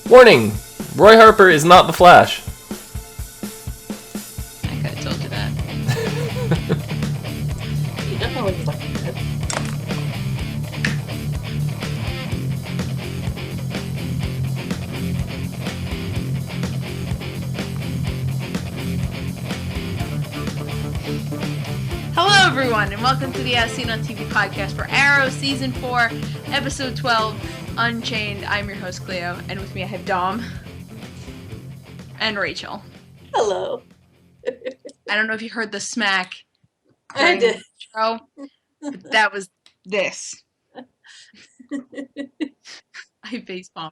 Warning! Roy Harper is not the Flash. I could have told you that. You don't know what he's looking at. Hello, everyone, and welcome to the As Seen on TV podcast for Arrow Season 4, Episode 12, Unchained. I'm your host, Clio, and with me I have Dom and Rachel. Hello. I don't know if you heard the smack. I did. Intro, but that was this. I face palm.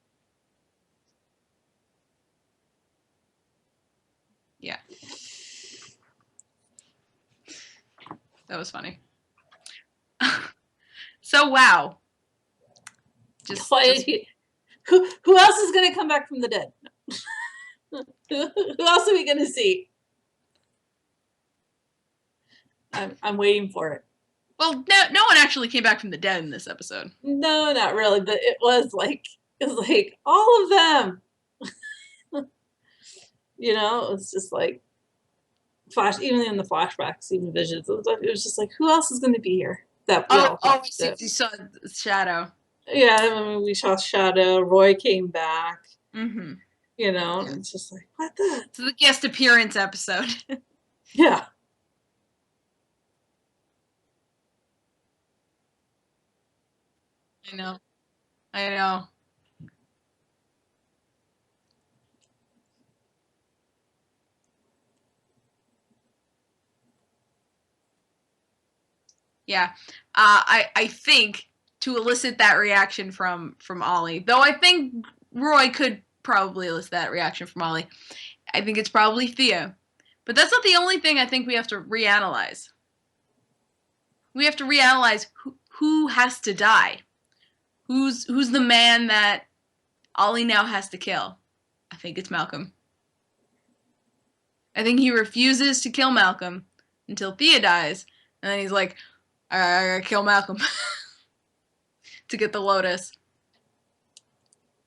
Yeah. That was funny. So, wow. Who else is going to come back from the dead? Who else are we going to see? I'm waiting for it. Well, no one actually came back from the dead in this episode. No, not really, but it was like all of them. You know, it's just like flash. Even in the flashbacks, even visions, it was just like, who else is going to be here? You saw Shadow. Yeah, I mean, we saw Shadow. Roy came back. Mm-hmm. You know, and it's just like, what the? It's the guest appearance episode. Yeah. I know. Yeah. I think to elicit that reaction from Ollie, though I think Roy could probably elicit that reaction from Ollie, I think it's probably Theo. But that's not the only thing I think we have to reanalyze. We have to reanalyze who has to die. Who's the man that Ollie now has to kill? I think it's Malcolm. I think he refuses to kill Malcolm until Thea dies, and then he's like, I gotta kill Malcolm to get the Lotus.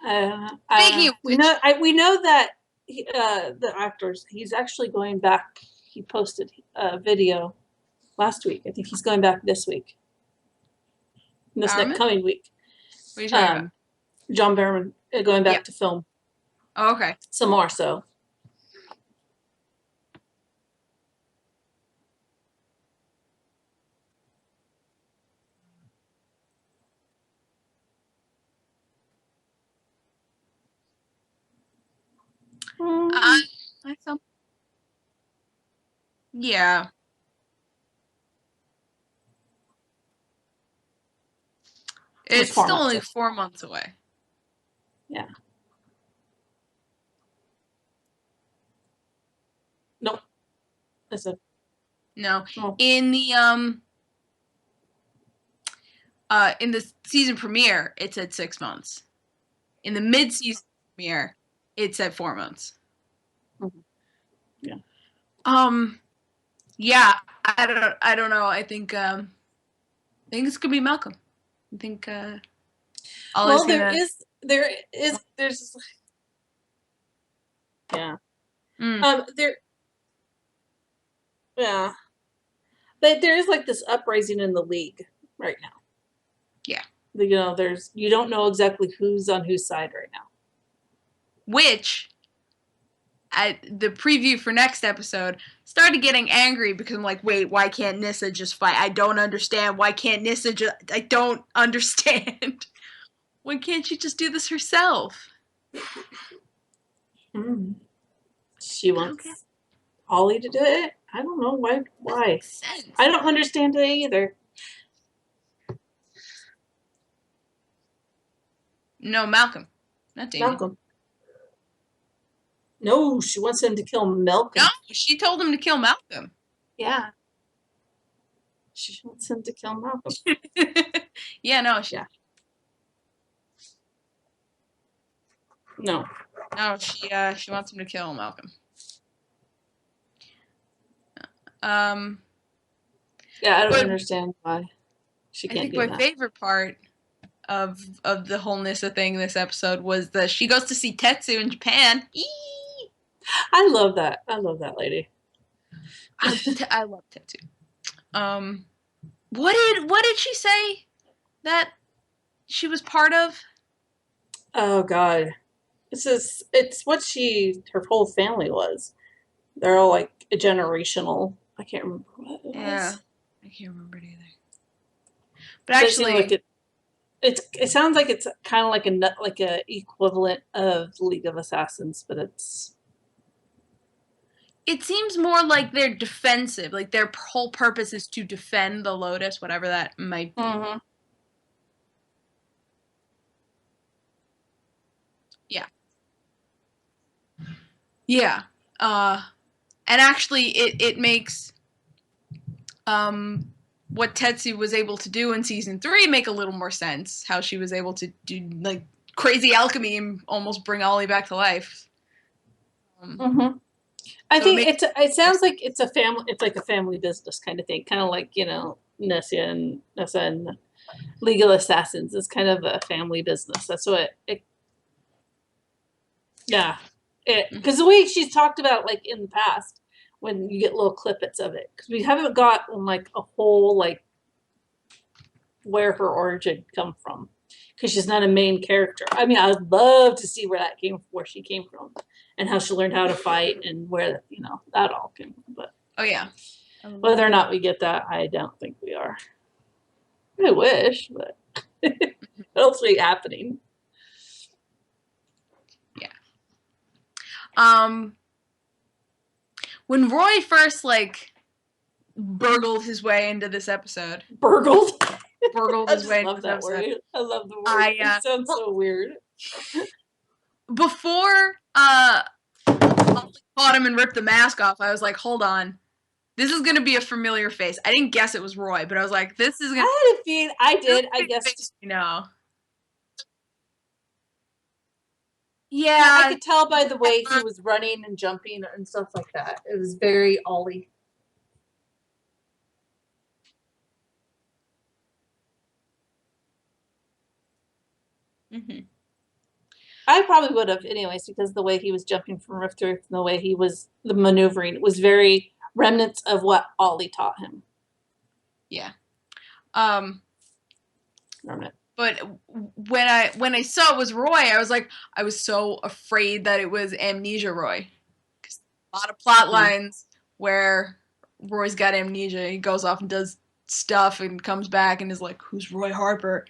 We know that the actors. He's actually going back. He posted a video last week. I think he's going back this week. This next coming week. What are you talking about? John Barrowman going back to film. Oh, okay. Some more, so. Yeah. It's still only 4 months away. Yeah. Nope. No. In the season premiere, it said 6 months. In the mid-season premiere, it said 4 months. Mm-hmm. Yeah. Yeah. I don't know. I think it's gonna be Malcolm. I think. There's. Yeah. There. Yeah. But there is like this uprising in the league right now. Yeah. You know, you don't know exactly who's on whose side right now. Which, at the preview for next episode, started getting angry because I'm like, wait, why can't Nyssa just fight? I don't understand. Why can't Nyssa I don't understand. Why can't she just do this herself? She wants Ollie to do it? I don't know. Why? I don't understand it either. No, Malcolm. Not Damien. Malcolm. No, she wants him to kill Malcolm. No, she told him to kill Malcolm. Yeah. She wants him to kill Malcolm. Yeah, no. No. No, she wants him to kill Malcolm. Yeah, I don't understand why she can't do that. I think my favorite part of the whole Nissa thing this episode was that she goes to see Tetsu in Japan. Eee! I love that. I love that lady. I love Tetsu. What did she say that she was part of? Oh God, it's what her whole family was. They're all like a generational. I can't remember what it was. I can't remember it either. But But it seemed actually, like it sounds like it's kind of like a equivalent of League of Assassins, but it seems more like they're defensive. Like their whole purpose is to defend the Lotus, whatever that might be. Mhm. Yeah. And actually, it makes what Tetsu was able to do in season 3 make a little more sense. How she was able to do like crazy alchemy and almost bring Ollie back to life. I So think it sounds like it's like a family business kind of thing, kind of like Nessa and League of Assassins is kind of a family business. That's what yeah, because the way she's talked about like in the past when you get little clippets of it, because we haven't gotten like a whole like where her origin come from, because she's not a main character. I mean, I'd love to see where she came from, and how she learned how to fight, and where that all came from. But oh yeah, whether or not we get that, I don't think we are. I wish, but it'll be happening. When Roy first like burgled his way into this episode, Burgled his way into this episode. Word. I love the word. It sounds so weird. Before caught him and ripped the mask off, I was like, hold on. This is gonna be a familiar face. I didn't guess it was Roy, but I was like, this is gonna I had a feeling I guessed. Yeah. I could tell by the way he was running and jumping and stuff like that. It was very Ollie. I probably would have anyways, because the way he was jumping from roof to roof and the way he was the maneuvering was very remnants of what Ollie taught him. Yeah. Remnant. But when I saw it was Roy, I was so afraid that it was Amnesia Roy. 'Cause a lot of plot lines where Roy's got amnesia. He goes off and does stuff and comes back and is like, "Who's Roy Harper?"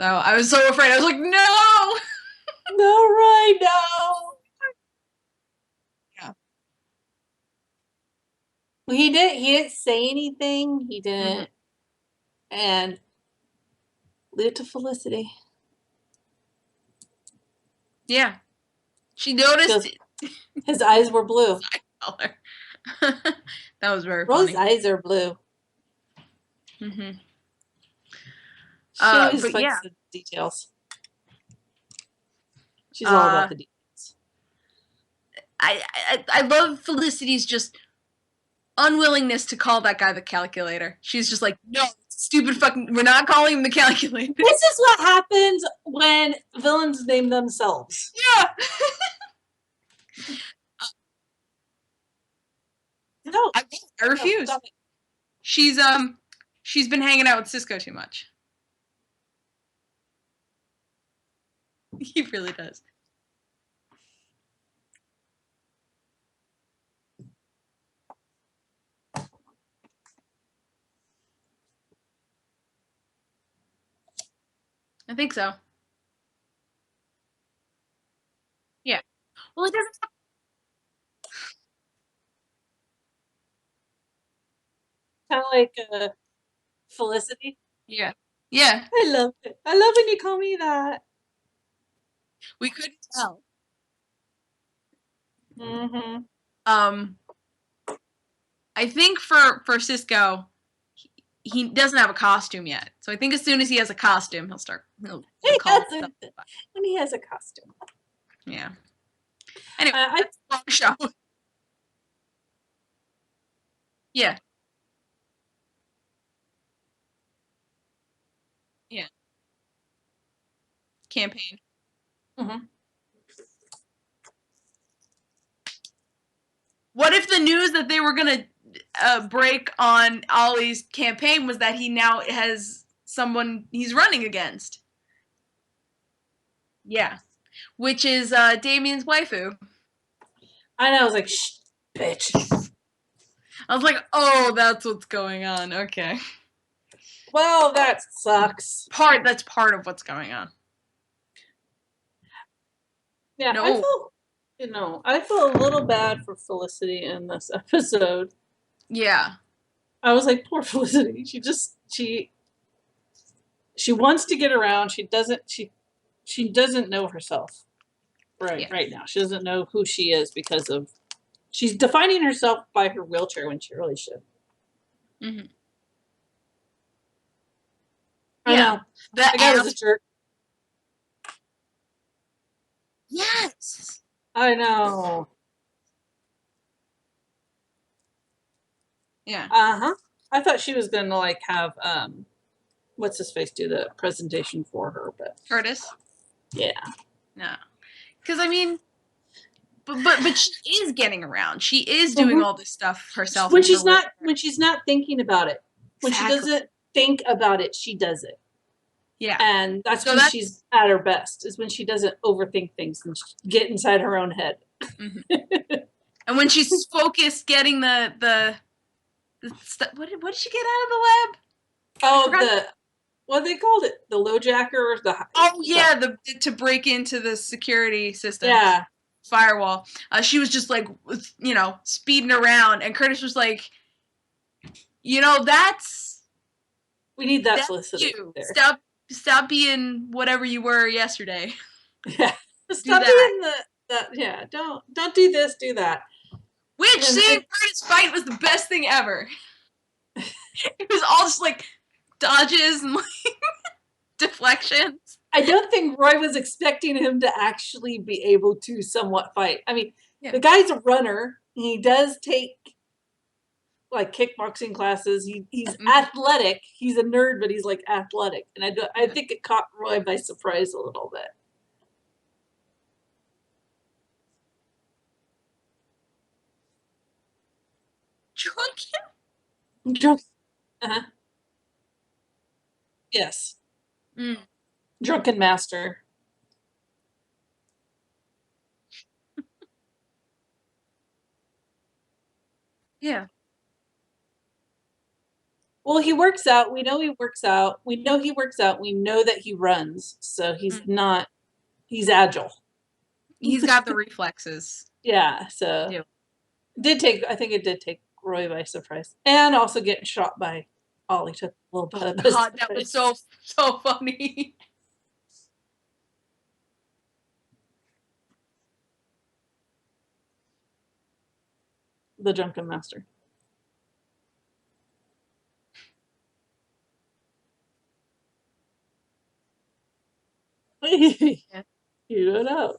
So I was so afraid. I was like, "No, no, Roy, no." Yeah. Well, he didn't say anything. He didn't. And leave it to Felicity. Yeah. She noticed his eyes were blue. That was very Rose's funny. eyes are blue. Mm-hmm. She always likes the details. She's all about the details. I love Felicity's just unwillingness to call that guy the calculator. She's just like, no, stupid fucking, we're not calling him the calculator. This is what happens when villains name themselves. Yeah. No, I refuse. No, she's been hanging out with Cisco too much. He really does. I think so. Yeah. Well, it doesn't. Kind of like Felicity. Yeah. Yeah. I love it. I love when you call me that. We couldn't tell. Mm-hmm. I think for Cisco, he doesn't have a costume yet. So I think as soon as he has a costume, he'll call himself. When he has a costume. Yeah. Anyway, that's a long show. Yeah. Yeah. Campaign. Mm-hmm. What if the news that they were gonna break on Ollie's campaign was that he now has someone he's running against? Yeah, which is Damien's waifu. I know. I was like, shh, bitch. I was like, oh, that's what's going on. Okay. Well, that sucks. That's part of what's going on. Yeah, No. I feel a little bad for Felicity in this episode. Yeah. I was like, poor Felicity. She wants to get around. She doesn't know herself right now. She doesn't know who she is because of she's defining herself by her wheelchair when she really should. Mm-hmm. I know. The guy was a jerk. Yes. I know. Yeah. Uh-huh. I thought she was gonna like have what's his face do the presentation for her, but Curtis. yeah. No. Because I mean, but she is getting around. She is doing all this stuff herself. When she's not thinking about it. When Exactly. she doesn't think about it, she does it. Yeah. And that's when she's at her best, is when she doesn't overthink things and get inside her own head. Mm-hmm. And when she's focused getting the what did she get out of the lab? Oh, what they called it? The LoJacker or the to break into the security system. Yeah. Firewall. She was just like, speeding around, and Curtis was like, that's we need that Felicity there. Stop being whatever you were yesterday. Yeah. Stop being don't do this, do that. Which seeing Curtis fight was the best thing ever. It was all just like dodges and like deflections. I don't think Roy was expecting him to actually be able to somewhat fight. I mean, the guy's a runner. He does take like kickboxing classes. He's athletic. He's a nerd, but he's like athletic. And I think it caught Roy by surprise a little bit. Drunk. Uh-huh. Yes. Drunken master. Yeah. Well, he works out. We know he works out. We know he works out. We know that he runs. So he's agile. He's got the reflexes. Yeah. So I think it did take Roy by surprise. And also getting shot by Ollie took a little bit of his God, that was so funny. The drunken master. You don't know.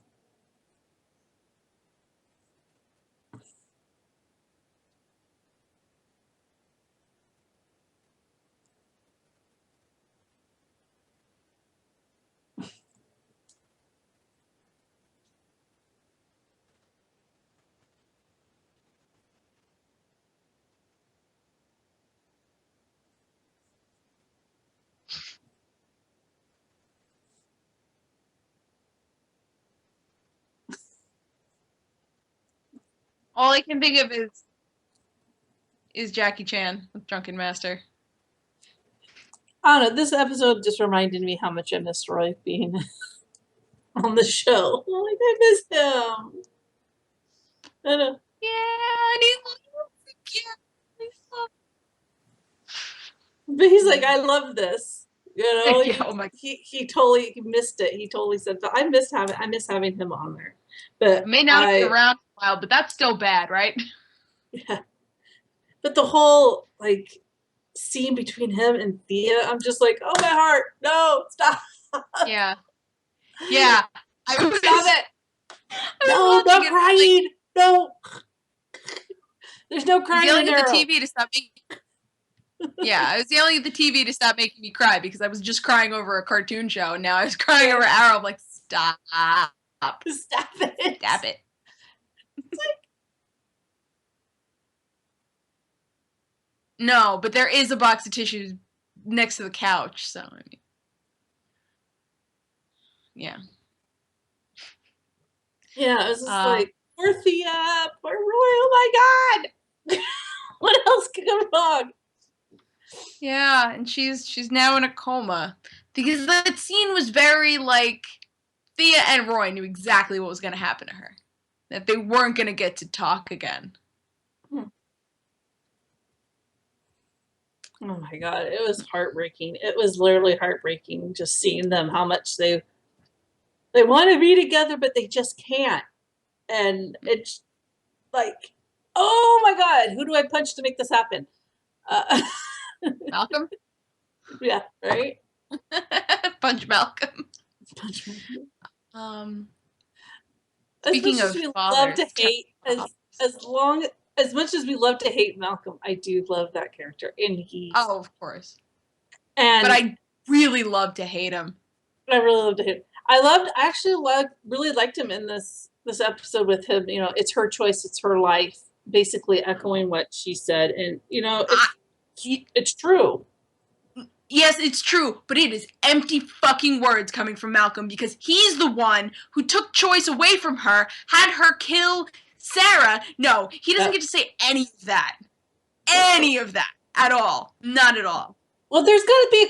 All I can think of is Jackie Chan with Drunken Master. I don't know. This episode just reminded me how much I missed Roy being on the show. I'm like, I miss him. I know. Yeah, and but he's like, I love this. Yeah, he totally missed it. He totally said, but I miss having him on there. But may not be around a while, but that's still bad, right? Yeah. But the whole like scene between him and Thea, I'm just like, oh my heart, no, stop. Yeah. Yeah. Stop it. No, not crying. No. There's no crying yelling in at the TV to stop being. Yeah, I was yelling at the TV to stop making me cry because I was just crying over a cartoon show, and now I was crying over Arrow. I'm like, stop. Stop it. Stop it. No, but there is a box of tissues next to the couch, so I mean, yeah. Yeah, it was just like, poor Thea, poor Roy, oh my god! What else could go wrong? Yeah, and she's now in a coma. Because that scene was very like Thea and Roy knew exactly what was gonna happen to her. That they weren't gonna get to talk again. Oh my god, it was heartbreaking. It was literally heartbreaking just seeing them, how much they want to be together, but they just can't. And it's like, oh my god, who do I punch to make this happen? Malcolm? Yeah, right? Punch Malcolm. Punch me. Speaking As of much as we fathers, love to hate, as much as we love to hate Malcolm, I do love that character. And oh, of course. and But I really love to hate him. I really loved him. Really liked him in this episode with him. You know, it's her choice, it's her life. Basically echoing what she said, and you know, it's true. Yes, it's true, but it is empty fucking words coming from Malcolm because he's the one who took choice away from her, had her kill Sarah. No, he doesn't get to say any of that. Any of that at all. Not at all. Well, there's gonna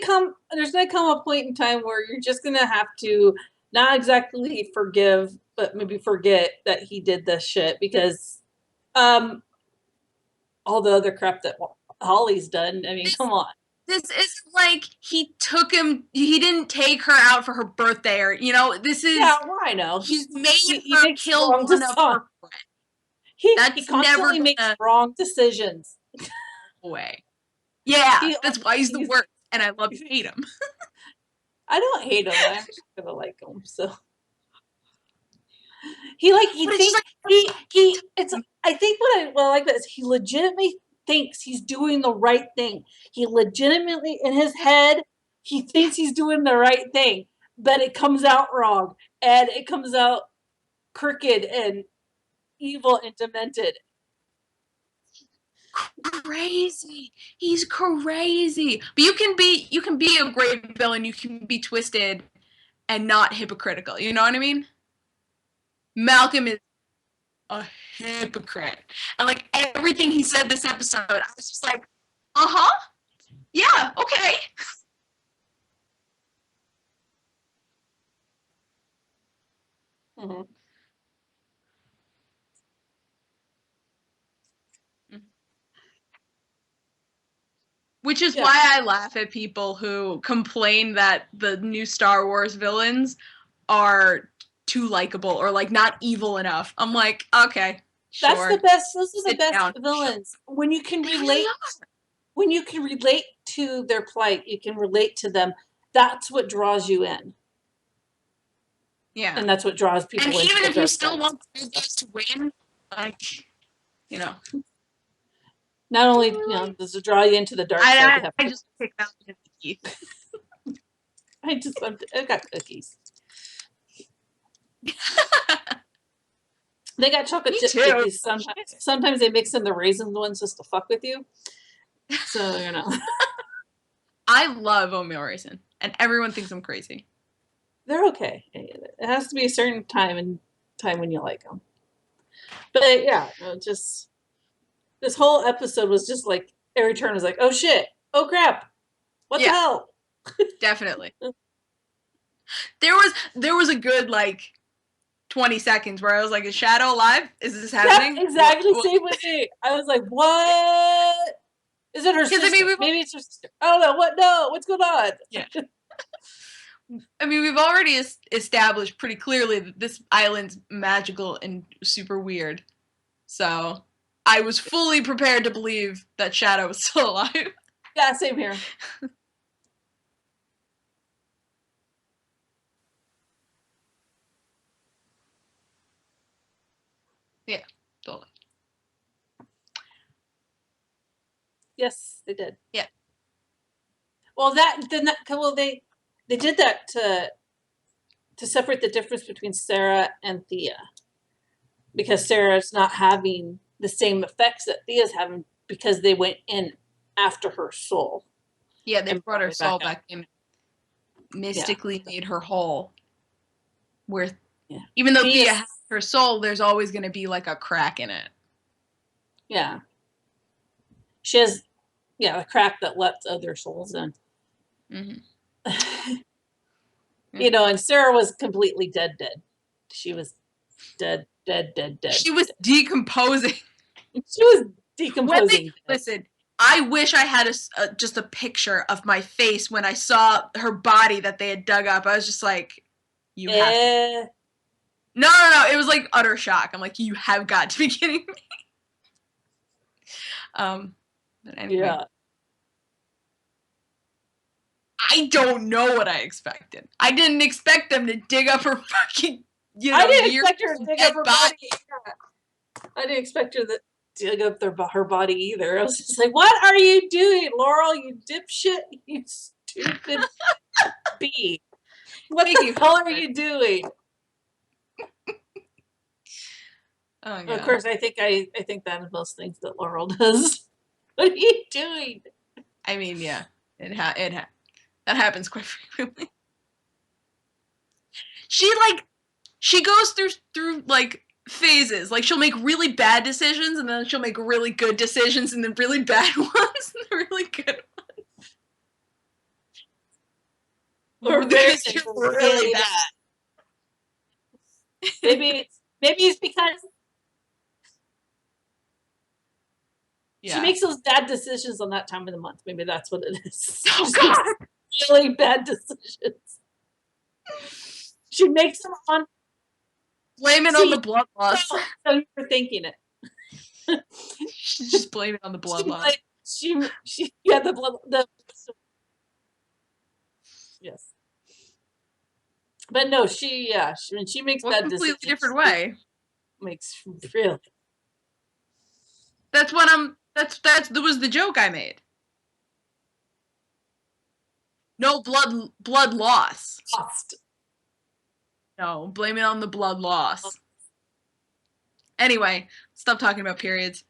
come a point in time where you're just gonna have to not exactly forgive, but maybe forget that he did this shit because all the other crap that Holly's done. I mean, come on. This isn't like he didn't take her out for her birthday or, you know, this is. Yeah, well, I know. He's made her kill one of her friends. He constantly makes wrong decisions. Way. Yeah, that's why he's the worst, and I love to hate him. I don't hate him. I actually kind of like him. So I think what I like that is he legitimately thinks he's doing the right thing. He legitimately in his head he thinks he's doing the right thing, but it comes out wrong and it comes out crooked and evil and demented. Crazy. He's crazy. But you can be a great villain, you can be twisted and not hypocritical. You know what I mean? Malcolm is a hypocrite. And like everything he said this episode, I was just like, uh-huh. Yeah, okay. Mm-hmm. Which is why I laugh at people who complain that the new Star Wars villains are too likable or like not evil enough. I'm like, okay, sure. That's the best. Those are the best villains. When you can relate, when you can relate to their plight, you can relate to them. That's what draws you in. Yeah, and that's what draws people. And even if you still want the good guys to win, like, you know. Not only does it draw you into the dark side. I just pick out the teeth. I got cookies. They got chocolate chip cookies sometimes. Sometimes they mix in the raisin ones just to fuck with you. So you know. I love oatmeal raisin, and everyone thinks I'm crazy. They're okay. It has to be a certain time when you like them. But yeah, just this whole episode was just like every turn was like, oh shit, oh crap, what the hell? Definitely. There was a good like 20 seconds where I was like, is Shadow alive? Is this happening? Yeah, exactly. Same with me. I was like, what? Is it her sister? Maybe it's her sister. I don't know. What? No. What's going on? Yeah. I mean, we've already established pretty clearly that this island's magical and super weird. So I was fully prepared to believe that Shadow was still alive. Yeah, same here. Yeah, totally. Yes, they did. Yeah. Well, they did that to separate the difference between Sarah and Thea, because Sarah's not having the same effects that Thea's having because they went in after her soul. Yeah, they And brought her brought it soul back back and mystically made her whole. Where Yeah. even though Thea Thea has her soul, there's always going to be like a crack in it. Yeah. She has, a crack that lets other souls in. Mm-hmm. And Sarah was completely dead. She was dead. She was decomposing. She was decomposing. Listen, I wish I had just a picture of my face when I saw her body that they had dug up. I was just like, you have to. No. It was like utter shock. I'm like, you have got to be kidding me. But anyway. Yeah. I don't know what I expected. I didn't expect them to dig up her fucking, I didn't expect her to dig up her body. I didn't expect her to dig up her body either. I was just like, what are you doing, Laurel? You dipshit. You stupid bee. What the hell are you doing? Oh, God. Of course, I think that is most things that Laurel does. What are you doing? I mean, yeah, that happens quite frequently. She goes through like phases. Like she'll make really bad decisions, and then she'll make really good decisions, and then really bad ones, and then really good ones. Or really bad. Maybe it's because she makes those bad decisions on that time of the month. Maybe that's what it is. Oh, God. Really bad decisions. She makes them on. Blame it on the blood loss. So you were thinking it. She's just blaming it on the blood loss. The blood. Yes. But no, when she makes that completely decision, different way. Makes really. That was the joke I made. No blood loss. Lost. No, blame it on the blood loss. Anyway, stop talking about periods.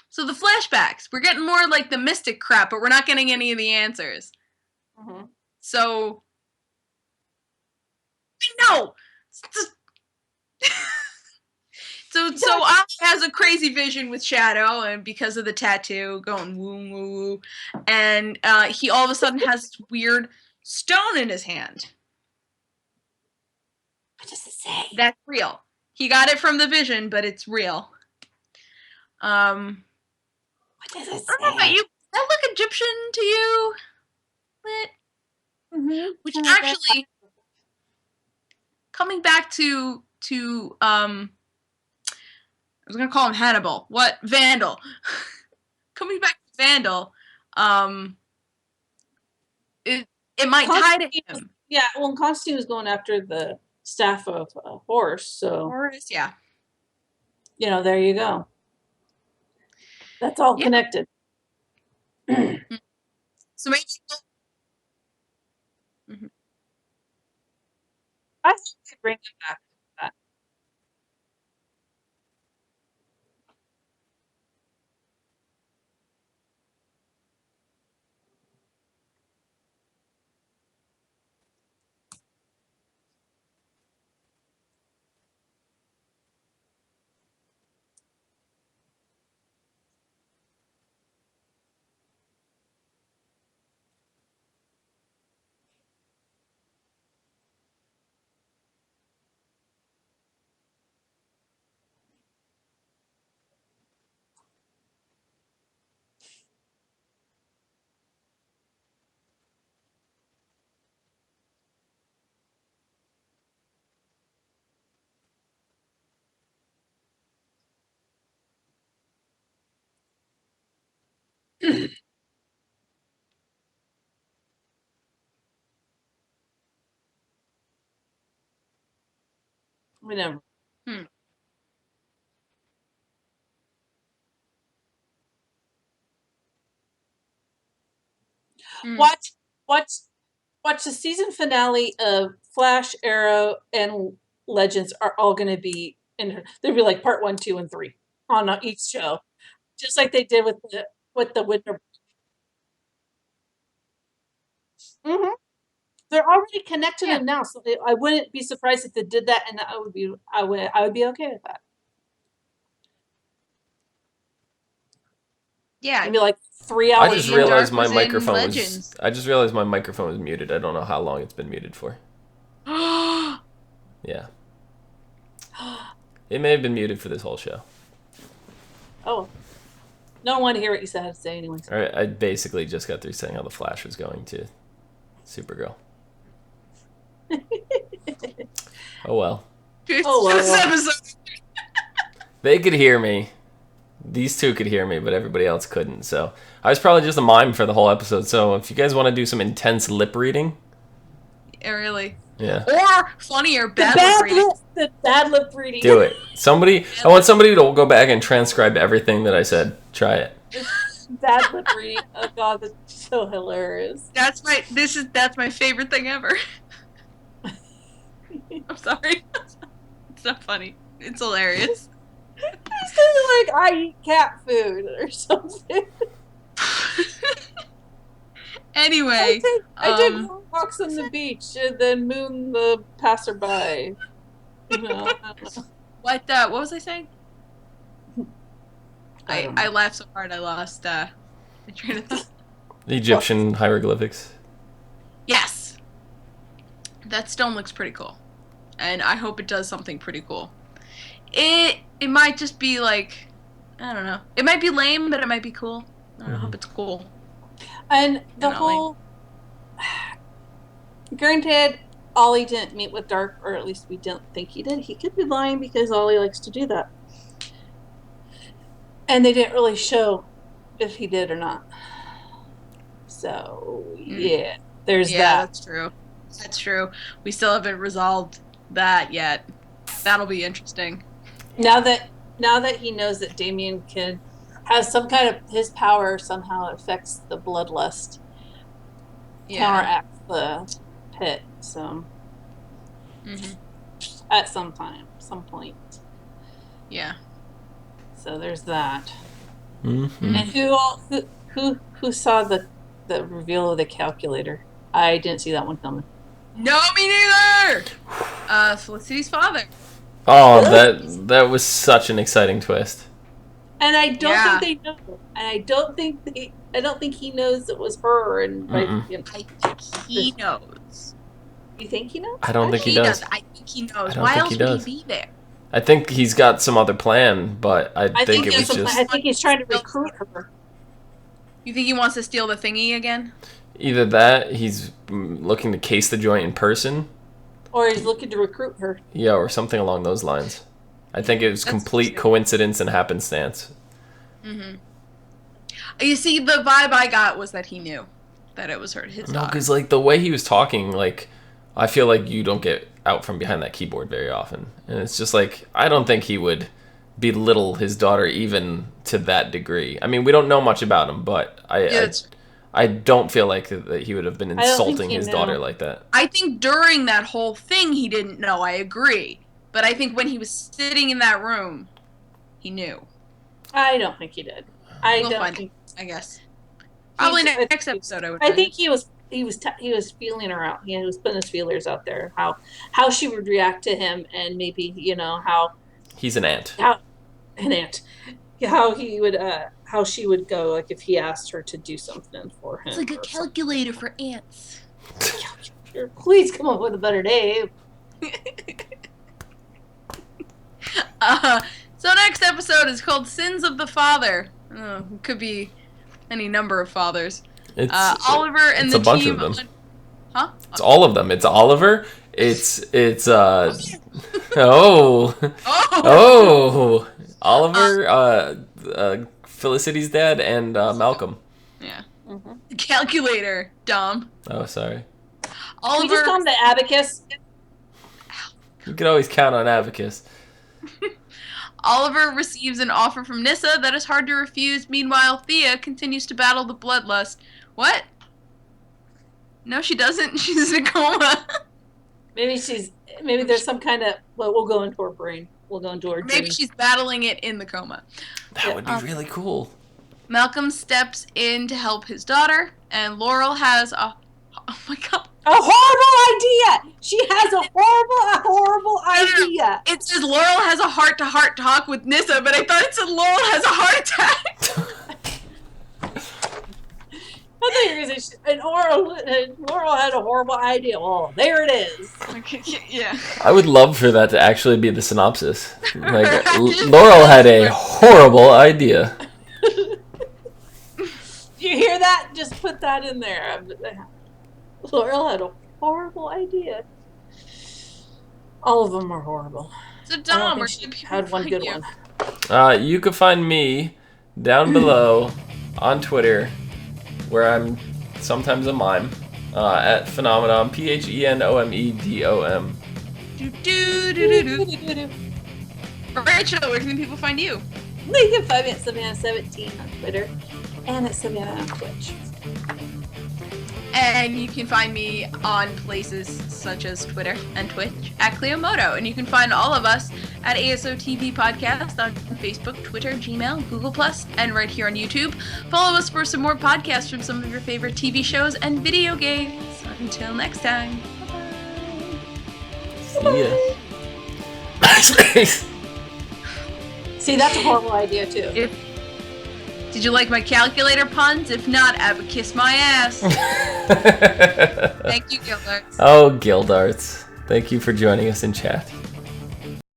So the flashbacks, we're getting more like the mystic crap, but we're not getting any of the answers. Mm-hmm. So no. So Ollie has a crazy vision with Shadow, and because of the tattoo going woo woo woo, and he all of a sudden has this weird stone in his hand. What does it say? That's real. He got it from the vision, but it's real. What does it say? I don't know about you. Does that look Egyptian to you? What? Mm-hmm. Which actually, coming back to I was gonna call him Hannibal. What? Vandal. Coming back to Vandal, it might tie to him. Yeah, well, Constantine was going after the staff of Horus, so Horus, yeah. There you go. That's all connected. So maybe I think they bring it back to that. We never. Mm. Watch the season finale of Flash, Arrow, and Legends are all going to be in. They'll be like part 1, 2, and 3 on each show, just like they did with the Winter. Mm-hmm. They're already connecting them now, so I wouldn't be surprised if they did that, and I would be okay with that. Yeah. Maybe like 3 hours. I just realized my was in microphone was. Legends. I just realized my microphone was muted. I don't know how long it's been muted for. Yeah. It may have been muted for this whole show. Oh. No one wanted to hear what you had to say anyways. All right, I basically just got through saying how the Flash was going to Supergirl. Oh well. Oh, well. This episode. They could hear me. These two could hear me, but everybody else couldn't. So I was probably just a mime for the whole episode. So if you guys want to do some intense lip reading, Yeah, really. yeah, Or funnier, bad lip reading. The bad lip reading. do it. I want somebody to go back and transcribe everything that I said. Try it. Bad lip reading. Oh god, that's so hilarious. That's my favorite thing ever. I'm sorry. It's not funny. It's hilarious. It's kind of like I eat cat food or something. Anyway, I take long walks on the beach and then moon the passerby. You know, I don't know. what was I saying? I don't know. I laughed so hard I lost my train of thought. Egyptian hieroglyphics. Yes. That stone looks pretty cool. And I hope it does something pretty cool. It might just be like, I don't know. It might be lame, but it might be cool. I hope it's cool. And the Not whole, granted, Ollie didn't meet with Dark, or at least we don't think he did. He could be lying because Ollie likes to do that. And they didn't really show if he did or not. So, yeah, there's that. Yeah, that's true. That's true. We still haven't resolved that yet. That'll be interesting. Now that he knows that Damien has some kind of, his power somehow affects the bloodlust, counteracts the pit. So at some point. Yeah. So there's that. Mm-hmm. And who saw the reveal of the calculator? I didn't see that one coming. No, me neither. Felicity's father. Oh, that was such an exciting twist. And I don't think they know. And I don't think he knows it was her. And I think he knows. You think he knows? I don't think he does. I think he knows. Why else would he be there? I think he's got some other plan, but I think it was just... I think he's trying to recruit her. You think he wants to steal the thingy again? Either that, he's looking to case the joint in person. Or he's looking to recruit her. Yeah, or something along those lines. I think it was complete coincidence and happenstance. Mm-hmm. You see, the vibe I got was that he knew that it was his daughter. No, because like the way he was talking, like I feel like you don't get out from behind that keyboard very often, and it's just like I don't think he would belittle his daughter even to that degree. I mean, we don't know much about him, but I don't feel like that he would have been insulting his daughter like that. I think during that whole thing he didn't know. I agree, but I think when he was sitting in that room, he knew. I don't think he did. I guess. Probably next episode. I think he was feeling her out. He was putting his feelers out there. How she would react to him, and maybe how he's an ant. An ant. How he would how she would go like if he asked her to do something for him. It's like a calculator for ants. Please come up with a better name. So next episode is called Sins of the Father. It could be any number of fathers. It's Oliver and the team. It's a bunch of them. Huh? It's all of them. It's Oliver. It's Oliver, Felicity's dad, and Malcolm. Yeah. Mm-hmm. The calculator, Dom. Oh, sorry. Oliver. Can we just call him the abacus? You can always count on Abacus. Oliver receives an offer from Nyssa that is hard to refuse. Meanwhile, Thea continues to battle the bloodlust. What? No, she doesn't. She's in a coma. Maybe there's some kind of, well, we'll go into her brain. We'll go into her Maybe dream. she's battling it in the coma. That would be really cool. Malcolm steps in to help his daughter, and Laurel has a... Oh my god. A horrible idea! She has a horrible idea! It says Laurel has a heart-to-heart talk with Nyssa, but I thought it said Laurel has a heart attack. I thought you were going to say, and Laurel had a horrible idea. Oh, there it is. Okay, yeah. I would love for that to actually be the synopsis. Like, Laurel had a horrible idea. You hear that? Just put that in there. Laurel had a horrible idea. All of them are horrible. So Dom, where she can people had one find good you? one. You can find me down below on Twitter, where I'm sometimes a mime, at Phenomenon, PHENOMEDOM. Rachel, where can people find you? You can find me at Savannah17 on Twitter and at Savannah on Twitch. And you can find me on places such as Twitter and Twitch at Clio. And you can find all of us at ASOTV Podcast on Facebook, Twitter, Gmail, Google+, and right here on YouTube. Follow us for some more podcasts from some of your favorite TV shows and video games. Until next time. See ya. See, that's a horrible idea, too. Did you like my calculator puns? If not, I would kiss my ass. Thank you, Gildarts. Oh, Gildarts. Thank you for joining us in chat.